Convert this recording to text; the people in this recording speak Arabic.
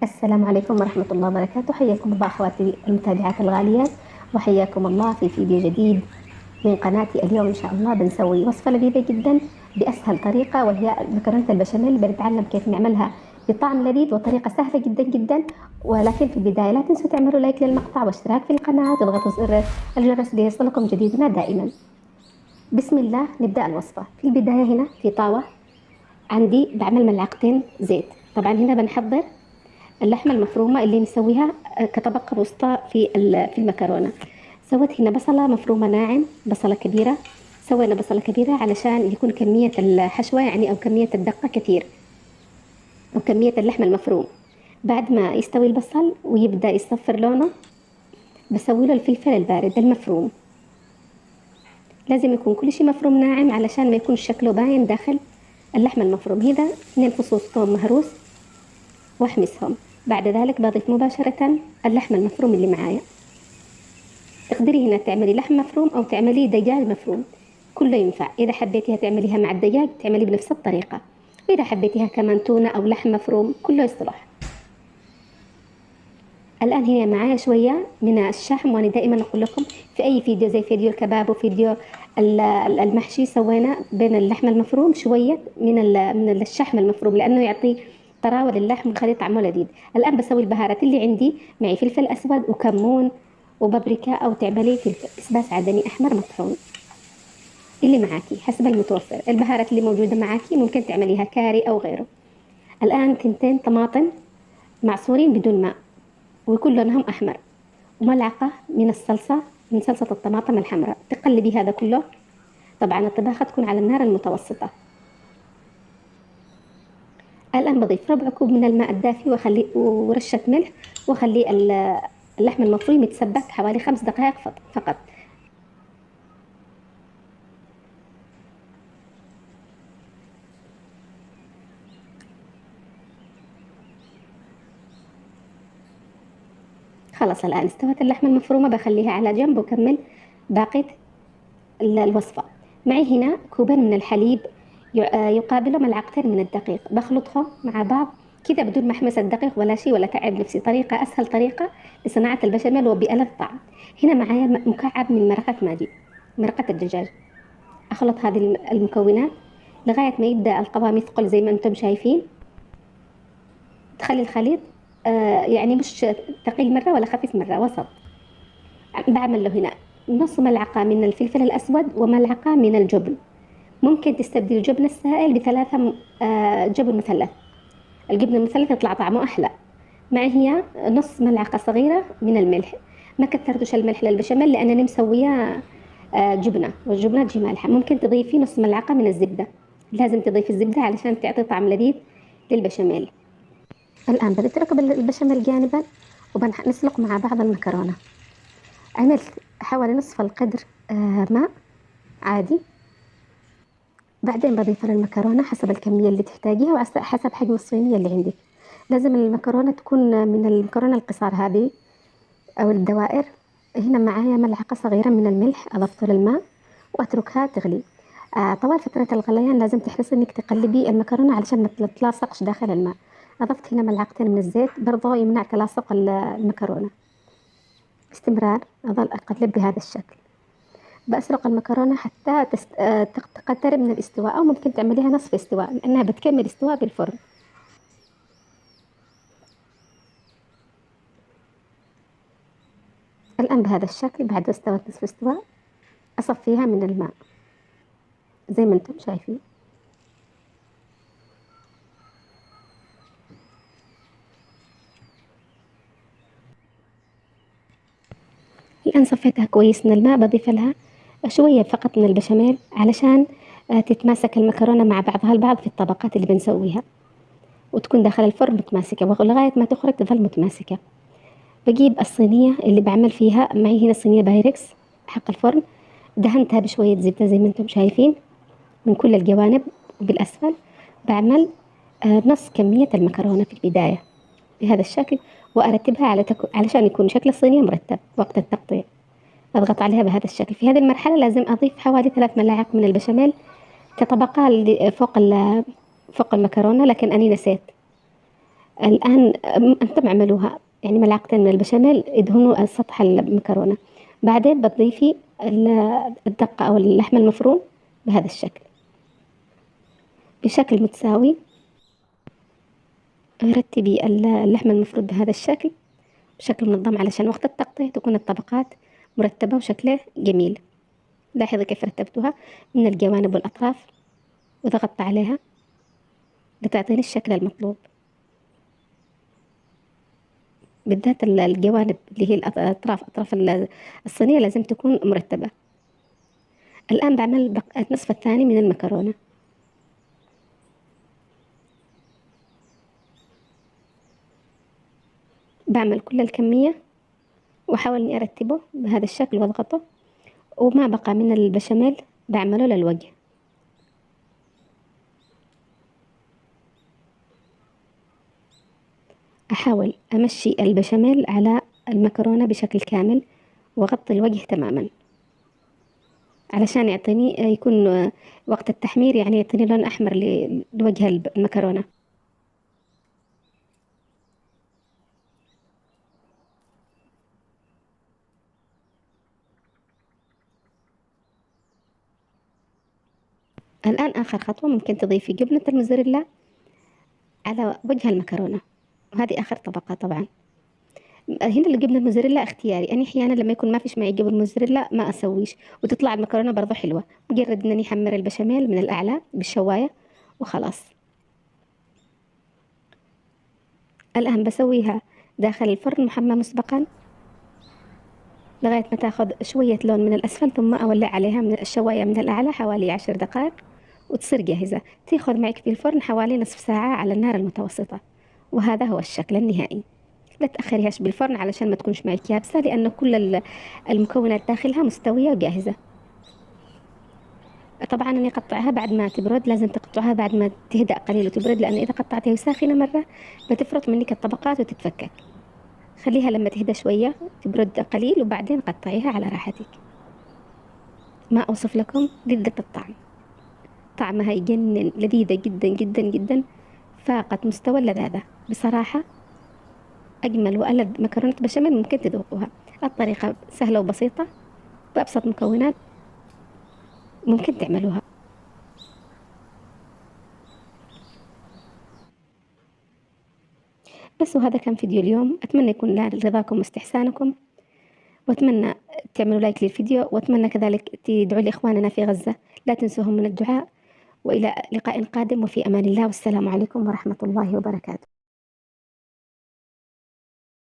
السلام عليكم ورحمة الله وبركاته. حياكم الله أخواتي المتابعات الغاليات، وحياكم الله في فيديو جديد من قناتي. اليوم إن شاء الله بنسوي وصفة لذيذة جدا بأسهل طريقة، وهي مكرونة البشاميل. بنتعلم كيف نعملها بطعم لذيذ وطريقة سهلة جدا جدا. ولكن في البداية لا تنسوا تعملوا لايك للمقطع واشتراك في القناة وتضغطوا زر الجرس ليصلكم جديدنا دائما. بسم الله، نبدأ الوصفة. في البداية هنا في طاوة عندي بعمل ملعقتين زيت. طبعا هنا بنحضر اللحمة المفرومة اللي نسويها كطبقة وسطى في المكرونة. سويت هنا بصلة مفرومة ناعم، بصلة كبيرة. سوينا بصلة كبيرة علشان يكون كمية الحشوة يعني أو كمية الدقة كثير، أو كمية اللحم المفروم. بعد ما يستوي البصل ويبدأ يصفر لونه، بسوي له الفلفل البارد المفروم. لازم يكون كل شيء مفروم ناعم علشان ما يكون شكله باين داخل اللحم المفروم. هنا 2 فصوص ثوم مهروس واحمسهم. بعد ذلك بضيف مباشرة اللحم المفروم اللي معايا. تقدري هنا تعملي لحم مفروم أو تعملي دجاج مفروم، كله ينفع. إذا حبيتيها تعمليها مع الدجاج تعملي بنفس الطريقة، وإذا حبيتيها كمان تونة أو لحم مفروم كله يصلح. الآن هي معايا شوية من الشحم، وأنا دائما أقول لكم في أي فيديو زي فيديو الكباب وفيديو المحشي سوينا بين اللحم المفروم شوية من الشحم المفروم، لأنه يعطي طراوة للحم ويخلي طعمه لذيذ. الآن بسوي البهارات اللي عندي. معي فلفل أسود وكمون وبابريكا، أو تعملي فلفل كسباس عدني أحمر مطحون، اللي معاكي حسب المتوفر. البهارات اللي موجودة معاكي ممكن تعمليها كاري أو غيره. الآن 2 طماطم معصورين بدون ماء ويكون لونهم أحمر، وملعقة من الصلصة، من صلصة الطماطم الحمراء. تقلبي هذا كله. طبعا الطباخة تكون على النار المتوسطة. الآن بضيف ربع كوب من الماء الدافي ورشة ملح، وخلي اللحم المفروم يتسبك حوالي 5 دقائق فقط. خلاص الآن استوت اللحمة المفرومة، بخليها على جنب وكمل باقي الوصفة. معي هنا كوبين من الحليب يقابله ملعقتين من الدقيق. بخلطهم مع بعض كذا بدون ما احمس الدقيق ولا شيء ولا تعب نفسي. طريقة أسهل طريقة لصناعة البشاميل وبألذ طعم. هنا معايا مكعب من مرقة ماجي، مرقة الدجاج. أخلط هذه المكونات لغاية ما يبدأ القوام يثقل زي ما أنتم شايفين. تخلي الخليط يعني مش ثقيل مرة ولا خفيف مرة، وسط. بعمل له هنا نص ملعقة من الفلفل الأسود وملعقة من الجبن. ممكن تستبدل الجبن السائل بثلاثة جبن مثلث. الجبن المثلث يطلع طعمه أحلى. معي هي نص ملعقة صغيرة من الملح. ما كثرتش الملح للبشاميل لأنني مسوية جبنة، والجبنة تجي مالحة. ممكن تضيفي نص ملعقة من الزبدة. لازم تضيفي الزبدة علشان تعطي طعم لذيذ للبشاميل. الآن بنترك البشاميل جانبا وبنسلق مع بعض المكرونة. عملت حوالي نصف القدر ماء عادي. بعدين بضيف المكرونة حسب الكمية اللي تحتاجيها وحسب حجم الصينية اللي عندك. لازم المكرونة تكون من المكرونة القصار هذه أو الدوائر. هنا معايا ملعقة صغيرة من الملح أضفته للماء وأتركها تغلي. طوال فترة الغليان لازم تحرصي إنك تقلبي المكرونة علشان ما تتلاصقش داخل الماء. أضفت هنا ملعقتين من الزيت، برضه يمنع تلاصق المكرونة. باستمرار أظل أقلب بهذا الشكل. بسلق المكرونة حتى تقترب من الاستواء، أو ممكن تعمليها نصف استواء لأنها بتكمل استواء بالفرن. الآن بهذا الشكل بعد ما استوت نصف استواء أصفيها من الماء زي ما انتم شايفين. الآن صفيتها كويس من الماء. بضيف لها شوية فقط من البشاميل علشان تتماسك المكرونة مع بعضها البعض في الطبقات اللي بنسويها، وتكون داخل الفرن متماسكة ولغاية ما تخرج تظل متماسكة. بجيب الصينية اللي بعمل فيها. معي هنا صينية بايركس حق الفرن، دهنتها بشوية زبدة زي ما انتم شايفين من كل الجوانب وبالأسفل. بعمل نص كمية المكرونة في البداية بهذا الشكل، وأرتبها علشان يكون شكل الصينية مرتب وقت التقطيع. أضغط عليها بهذا الشكل. في هذه المرحلة لازم أضيف حوالي 3 ملاعق من البشاميل كطبقة فوق المكرونة، لكن أنا نسيت. الآن أنتم اعملوها يعني ملعقتين من البشاميل ادهنوا سطح المكرونة، بعدين بتضيفي الدقة أو اللحم المفروم بهذا الشكل بشكل متساوي. رتبي اللحم المفروم بهذا الشكل بشكل منظم علشان وقت التقطيع تكون الطبقات مرتبة وشكله جميل. لاحظي كيف رتبتها من الجوانب والأطراف وضغطت عليها لتعطيني الشكل المطلوب، بالذات الجوانب اللي هي أطراف الصينية لازم تكون مرتبة. الآن بعمل النصف الثاني من المكرونة. بعمل كل الكمية وأحاول إني أرتبه بهذا الشكل واضغطه، وما بقى من البشاميل بعمله للوجه. أحاول أمشي البشاميل على المكرونة بشكل كامل وأغطي الوجه تماما علشان يعطيني يكون وقت التحمير يعني يعطيني لون أحمر لوجه المكرونة. الآن آخر خطوة ممكن تضيفي جبنة الموزاريلا على وجه المكرونة، وهذه آخر طبقة طبعا. هنا الجبنة الموزاريلا اختياري، أنا أحيانا لما يكون ما فيش معي جبن موزاريلا ما أسويش وتطلع المكرونة برضو حلوة، مجرد إنني أحمر البشاميل من الأعلى بالشواية وخلاص. الآن بسويها داخل الفرن محمى مسبقا لغاية ما تاخذ شوية لون من الأسفل، ثم أولع عليها من الشواية من الأعلى حوالي 10 دقائق وتصير جاهزة. تاخذ معك في الفرن حوالي نصف ساعة على النار المتوسطة، وهذا هو الشكل النهائي. لا تأخريهاش بالفرن علشان ما تكونش معك يابسة، لأن كل المكونات داخلها مستوية وجاهزة. طبعا أنا قطعها بعد ما تبرد، لازم تقطعها بعد ما تهدأ قليل وتبرد، لأن إذا قطعتها ساخنة مرة بتفرط منك الطبقات وتتفكك. خليها لما تهدى شوية تبرد قليل وبعدين قطعيها على راحتك. ما أوصف لكم لذة الطعم، طعمها يجنن، لذيذة جدا جدا جدا، فاقت مستوى اللذاذة بصراحة. أجمل وألذ مكرونة بشاميل ممكن تذوقوها. الطريقة سهلة وبسيطة بأبسط مكونات ممكن تعملوها. بس وهذا كان فيديو اليوم، أتمنى يكون نال رضاكم واستحسانكم، وأتمنى تعملوا لايك للفيديو، وأتمنى كذلك تدعوا لإخواننا في غزة، لا تنسوهم من الدعاء. وإلى لقاء قادم، وفي أمان الله، والسلام عليكم ورحمة الله وبركاته.